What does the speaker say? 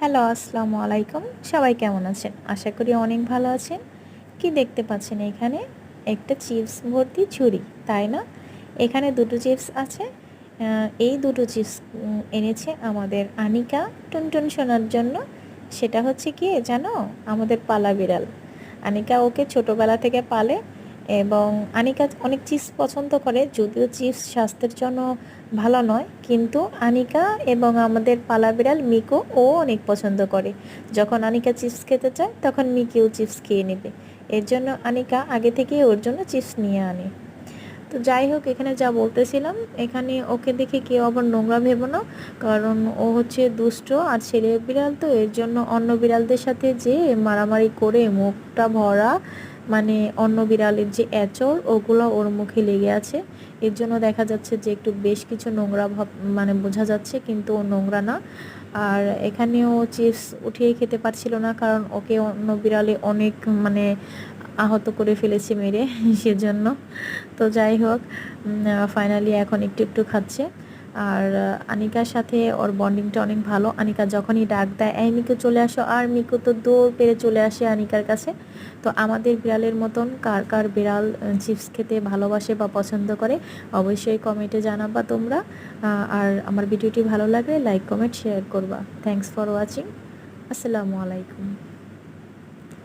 Hello, আসসালামু আলাইকুম। সবাই কেমন আছেন? আশা করি অনেক ভালো আছেন। কি দেখতে পাচ্ছেন এখানে? একটা চিপস ভর্তি ঝুড়ি, তাই না? এখানে দুটো চিপস আছে। এই দুটো চিপস এনেছে আমাদের আনিকা টুনটুন সোনার জন্য। সেটা হচ্ছে কি জানো? আমাদের পালা বিড়াল। আনিকা ওকে ছোটোবেলা থেকে পালে এবং আনিকা অনেক চিপস পছন্দ করে, যদিও চিপস স্বাস্থ্যের জন্য ভালো নয়, কিন্তু আনিকা এবং আমাদের পালা বিড়াল মিকো ও অনেক পছন্দ করে। যখন আনিকা চিপস খেতে চায় তখন মিকিও চিপস খেয়ে নেবে। এর জন্য আনিকা আগে থেকেই ওর জন্য চিপস নিয়ে আনে। তো যাই হোক, এখানে যা বলতেছিলাম, এখানে ওকে দেখে কেউ আবার নোংরা ভেবো না, কারণ ও হচ্ছে দুষ্ট আর ছেলে বিড়াল, তো এর জন্য অন্য বিড়ালদের সাথে যে মারামারি করে মুখটা ভরা, মানে অন্য বিড়ালের যে এঁচড় ওগুলো ওর মুখে লেগে আছে। এর জন্য দেখা যাচ্ছে যে একটু বেশ কিছু নোংরা ভাব মানে বোঝা যাচ্ছে, কিন্তু ও নোংরা না। আর এখানেও চিপস উঠিয়ে খেতে পারছিল না, কারণ ওকে অন্য বিড়ালে অনেক মানে আহত করে ফেলেছে মেরে সেজন্য। তো যাই হোক, ফাইনালি এখন একটু একটু খাচ্ছে। আর আনিকার সাথে ওর বন্ডিংটা অনেক ভালো। আনিকা যখনই ডাক দেয়, এই মিকু চলে আসো, আর মিকু তো দৌড় পেরে চলে আসে আনিকার কাছে। তো আমাদের বিড়ালের মতন কার কার বিড়াল চিপস খেতে ভালোবাসে বা পছন্দ করে অবশ্যই কমেন্টে জানাবা তোমরা। আর আমার ভিডিওটি ভালো লাগলে লাইক কমেন্ট শেয়ার করবা। Thanks for watching. আসসালামু আলাইকুম।